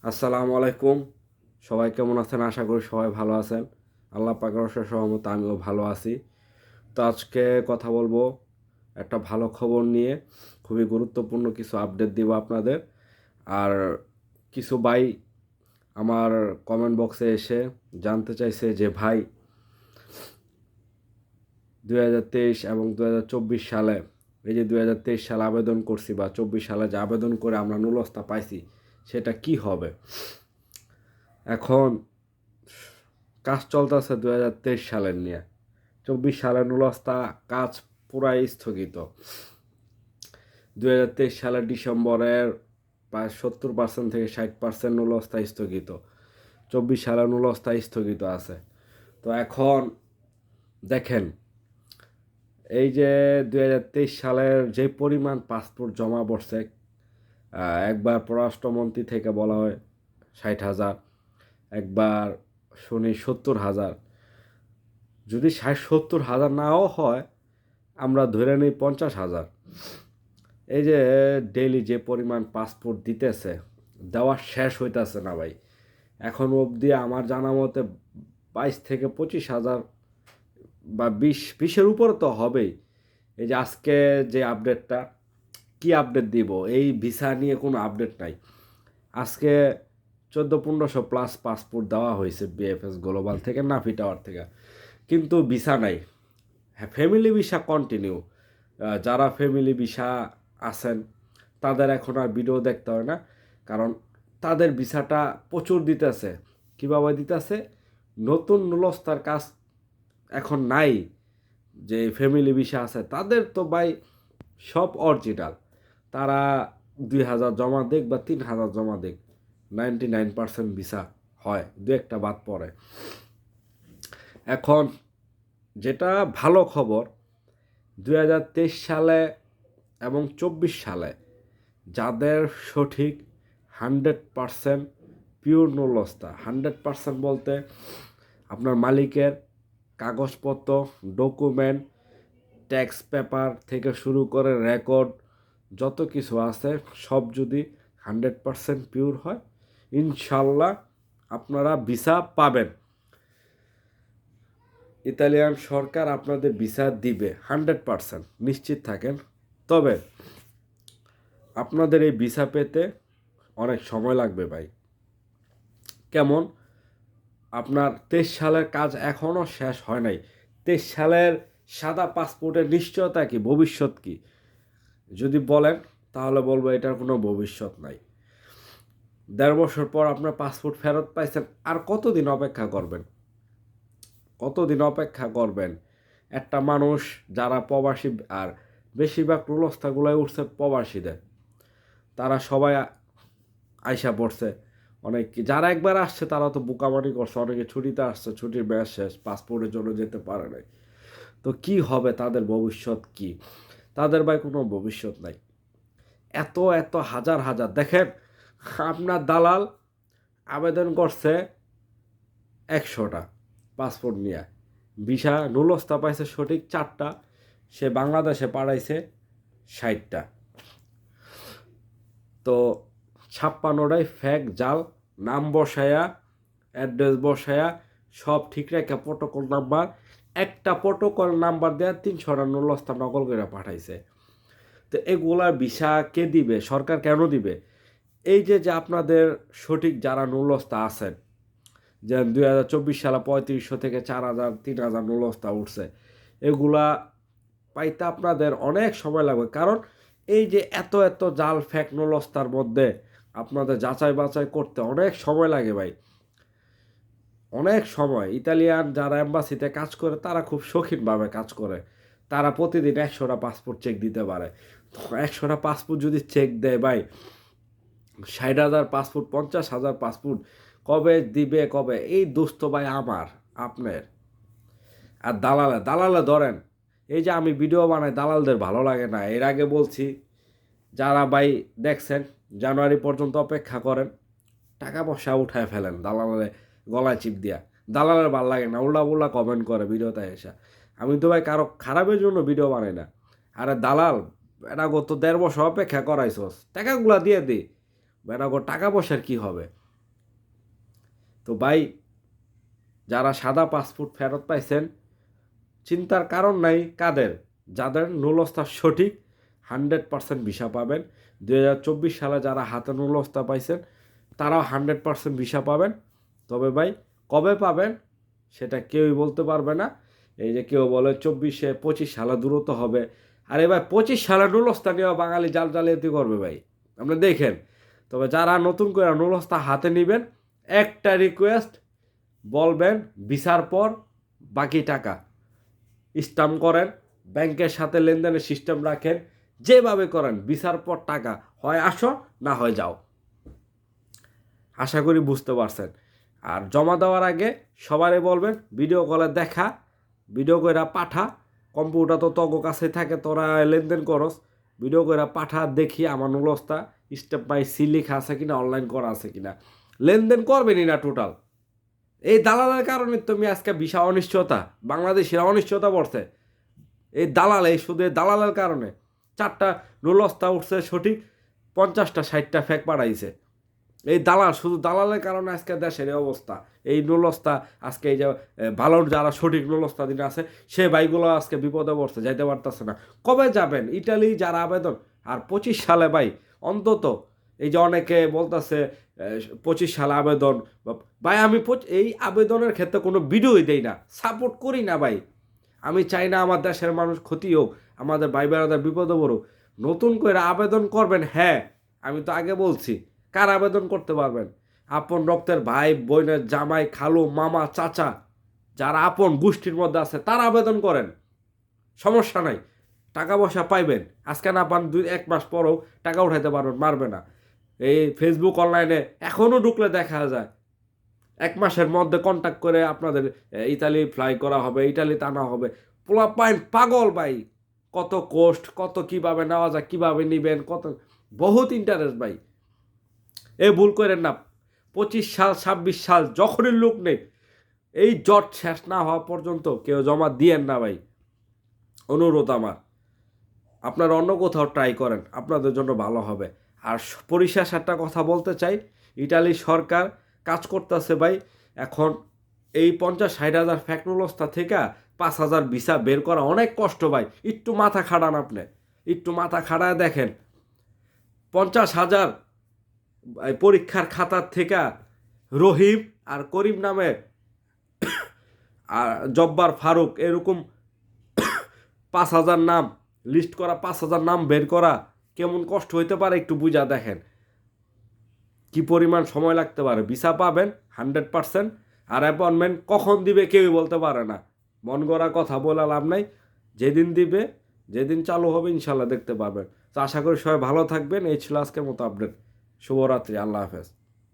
আসসালামু আলাইকুম। সবাই কেমন আছেন? আশা করি সবাই ভালো আছেন। আল্লাহ পাকের অশেষ রহমতে আমিও ভালো আছি। তো আজকে কথা বলবো একটা ভালো খবর নিয়ে। খুবই গুরুত্বপূর্ণ কিছু আপডেট দিব আপনাদের। আর কিছু ভাই আমার কমেন্ট বক্সে এসে জানতে চাইছে যে ভাই 2023 এবং 2024 সালে এই যে 2023 সালে আবেদন করছি বা 24 সালে যে আবেদন করে আমরা নুলস্থা পাইছি সেটা কি হবে? এখন কাজ চলতেছে 2023 সালের নিয়ে। 24 সালের নুলস্তা কাজ পুরাই স্থগিত। 2023 সালের ডিসেম্বরের প্রায় 70% থেকে 60% নুলস্তা স্থগিত। 24 সালের নুলস্তা স্থগিত আছে। তো এখন দেখেন, এই যে 2023 সালের যে পরিমাণ পাসপোর্ট জমা পড়ছে, একবার পররাষ্ট্রমন্ত্রী থেকে বলা হয় 60,000, একবার শুনি 70,000। যদি 60-70 হাজার নাও হয়, আমরা ধরে নিই 50,000। এই যে ডেইলি যে পরিমাণ পাসপোর্ট দিতেছে, দেওয়া শেষ হইতেছে না ভাই। এখন অবধি আমার জানা মতে 22 থেকে 25 হাজার বা 20-20-এর উপরে তো হবেই। এই যে আজকে যে আপডেটটা, কি আপডেট দিব? এই ভিসা নিয়ে কোনো আপডেট নাই। আজকে 1400-1500 প্লাস পাসপোর্ট দেওয়া হয়েছে বিএফএস গ্লোবাল থেকে, নাফি টাওয়ার থেকে, কিন্তু ভিসা নাই। হ্যাঁ, ফ্যামিলি ভিসা কন্টিনিউ। যারা ফ্যামিলি ভিসা আছেন তাদের এখন আর ভিডিও দেখতে হয় না, কারণ তাদের ভিসাটা প্রচুর দিতেছে। কীভাবে দিতেছে? নতুন নুলস্তার কাজ এখন নাই। যে ফ্যামিলি ভিসা আছে তাদের তো ভাই সব অরিজিনাল। তারা 2,000 জমা দেখ বা 3,000 জমা দেখ, 99% ভিসা হয়, দু একটা বাদ পড়ে। এখন যেটা ভালো খবর, 2023 সালে এবং 24 সালে যাদের সঠিক 100% পিওর নুলস্তা, 100% বলতে আপনার মালিকের কাগজপত্র, ডকুমেন্ট, ট্যাক্স পেপার থেকে শুরু করে রেকর্ড যত কিছু আছে সব যদি 100% পিওর হয়, ইনশাল্লাহ আপনারা ভিসা পাবেন। ইতালিয়ান সরকার আপনাদের ভিসা দিবে 100%, নিশ্চিত থাকেন। তবে আপনাদের এই ভিসা পেতে অনেক সময় লাগবে ভাই। কেমন? আপনার 23 সালের কাজ এখনও শেষ হয় নাই। 23 সালের সাদা পাসপোর্টের নিশ্চয়তা কি, ভবিষ্যৎ কি? যদি বলেন তাহলে বলবো এটার কোনো ভবিষ্যৎ নাই। 1.5 বছর পর আপনার পাসপোর্ট ফেরত পাইছেন, আর কতদিন অপেক্ষা করবেন? কতদিন অপেক্ষা করবেন? একটা মানুষ যারা প্রবাসী, আর বেশিরভাগ নুলস্থাগুলোই উঠছে প্রবাসীদের, তারা সবাই আইসা পড়ছে। অনেক যারা একবার আসছে তারা তো বোকামানি করছে, অনেকে ছুটিতে আসছে, ছুটির মেয়াদ শেষ, পাসপোর্টের জন্য যেতে পারে নাই। তো কি হবে? তাদের ভবিষ্যৎ কি? তাদের ভাই কোনো ভবিষ্যৎ নাই। এত এত হাজার হাজার দেখেন, আপনার দালাল আবেদন করছে 100টা পাসপোর্ট নিয়ে, ভিসা নুলস্থা পাইছে সঠিক 4টা, সে বাংলাদেশে পাঠাইছে 60টা। তো 56টাই ফেক, জাল, নাম বসায়া, অ্যাড্রেস বসায়া, সব ঠিক রেখে প্রোটোকল নাম্বার, একটা প্রোটোকল নাম্বার দেওয়া 300টা নুলস্থা নকল করে পাঠাইছে। তো এগুলার ভিসা কে দিবে? সরকার কেন দিবে? এই যে যে আপনাদের সঠিক যারা নুলস্থা আছেন, যে 2024 সালে 3500 থেকে 4,000 3,000 নুলস্থা উঠছে, এগুলা পাইতে আপনাদের অনেক সময় লাগবে। কারণ এই যে এত এত জাল ফেক নুলস্তার মধ্যে আপনাদের যাচাই বাছাই করতে অনেক সময় লাগে ভাই, অনেক সময়। ইতালিয়ান যারা এম্বাসিতে কাজ করে তারা খুব শৌখিনভাবে কাজ করে, তারা প্রতিদিন 100টা পাসপোর্ট চেক দিতে পারে। 100টা পাসপোর্ট যদি চেক দেয় ভাই, 60,000 পাসপোর্ট, 50,000 পাসপোর্ট কবে দিবে? কবে? এই দুস্থ ভাই আমার, আপনার। আর দালালে দালালে ধরেন, এই যে আমি ভিডিও বানাই, দালালদের ভালো লাগে না। এর আগে বলছি, যারা ভাই দেখছেন জানুয়ারি পর্যন্ত অপেক্ষা করেন, টাকা পয়সা উঠায় ফেলেন দালালে গলায় চিপ দিয়া। দালালের ভাল লাগে না, উল্টা উল্টা কমেন্ট করে ভিডিওতে এসে। আমি তো ভাই কারো খারাপের জন্য ভিডিও বানাই না। আরে দালাল, এটা গত 1.5 বছর অপেক্ষা করাইছস, টাকাগুলা দিয়ে দি। এটা টাকা পয়সার কি হবে? তো ভাই যারা সাদা পাসপোর্ট ফেরত পাইছেন চিন্তার কারণ নাই কাদের, যাদের নুলস্তা সঠিক 100% ভিসা পাবেন। 2024 সালে যারা হাতে নুলস্তা পাইছেন তারাও 100% ভিসা পাবেন। তবে ভাই কবে পাবেন সেটা কেউই বলতে পারবে না। এই যে কেউ বলে 25 সালে দূরত্ব হবে, আরে ভাই 25 সালে নুলস্তা নিয়েও বাঙালি জাল জালিয়াতি করবে ভাই, আপনি দেখেন। তবে যারা নতুন করে নুলস্তা হাতে নেবেন, একটা রিকোয়েস্ট, বলবেন ভিসার পর বাকি টাকা স্ট্যাম্প করেন, ব্যাংকের সাথে লেনদেনের সিস্টেম রাখেন, যেভাবে করেন ভিসার পর টাকা হয় আসো না হয় যাও। আশা করি বুঝতে পারছেন। আর জমা দেওয়ার আগে সবারই বলবেন ভিডিও কলে দেখা, ভিডিও কইরা পাঠা, কম্পিউটার তো তগো কাছে থাকে, তোরা লেনদেন করস, ভিডিও কইরা পাঠা, দেখি আমার নুলস্তা স্টেপ বাই সি লেখা আছে কিনা, অনলাইন করা আছে কিনা। লেনদেন করবেনই না টোটাল। এই দালালের কারণে তুমি আজকে ভিসা অনিশ্চয়তা, বাংলাদেশের অনিশ্চয়তা পড়ছে এই দালাল, এই শুধু দালালের কারণে। 4টা নুলস্তা উঠছে সঠিক, 50টা 60টা ফেক পাঠাইছে এই দালাল, শুধু দালালের কারণে আজকে দেশের এই অবস্থা। এই নুলস্তা আজকে এই যে ভালো যারা সঠিক নুলস্তা দিন আছে সে ভাইগুলো আজকে বিপদে পড়ছে, যাইতে পারতেছে না। কবে যাবেন ইটালি যারা আবেদন? আর 25 সালে ভাই অন্তত, এই যে অনেকে বলতেছে 25 সালে আবেদন, ভাই আমি এই আবেদনের ক্ষেত্রে কোনো ভিডিওই দেই না, সাপোর্ট করি না ভাই। আমি চাই না আমার দেশের মানুষ ক্ষতি হোক, আমাদের ভাই বেড়াদের বিপদে পড়ুক। নতুন করে আবেদন করবেন, হ্যাঁ আমি তো আগে বলছি, কার আবেদন করতে পারবেন? আপন রক্তের ভাই বোনের জামাই খালু মামা চাচা যারা আপন গোষ্ঠীর মধ্যে আছে তারা আবেদন করেন, সমস্যা নাই, টাকা পয়সা পাইবেন। আজকে না পান 1 মাস পরেও টাকা উঠাইতে পারবেন, মারবে না। এই ফেসবুক অনলাইনে এখনও ঢুকলে দেখা যায় 1 মাসের মধ্যে কন্ট্যাক্ট করে আপনাদের ইতালি ফ্লাই করা হবে, ইতালিতে আনা হবে। পোলা পাইন পাগল ভাই, কত কোস্ট, কত কিভাবে নেওয়া যায়, কিভাবে নিবেন, কত বহুত ইন্টারেস্ট ভাই। এই ভুল করেন না। 25 সাল 26 সাল যখনই লোক নেই, এই জট শেষ না হওয়া পর্যন্ত কেউ জমা দিয়েন না ভাই, অনুরোধ আমার। আপনারা অন্য কোথাও ট্রাই করেন, আপনাদের জন্য ভালো হবে। আর পরিশেষ একটা কথা বলতে চাই, ইটালি সরকার কাজ করতেছে ভাই। এখন এই 50-60 হাজার ফ্যাক নুলস্তা থেকে 5,000 ভিসা বের করা অনেক কষ্ট ভাই। একটু মাথা খাটান, আপনি একটু মাথা খাটায় দেখেন। 50,000 পরীক্ষার খাতার থেকে রহিম আর করিম নামে আর জব্বার ফারুক এরকম 5,000 নাম লিস্ট করা, 5,000 নাম বের করা কেমন কষ্ট হইতে পারে একটু বুঝা দেখেন, কি পরিমাণ সময় লাগতে পারে। ভিসা পাবেন 100%, আর অ্যাপয়েন্টমেন্ট কখন দিবে কেউই বলতে পারে না। মন গড়া কথা বলে লাভ নাই, যেদিন দিবে, যেদিন চালু হবে ইনশাল্লাহ দেখতে পাবেন। তো আশা করি সবাই ভালো থাকবেন। এই ছিল আজকের মতো আপডেট। শুভরাত্রি, আল্লাহ হাফেজ।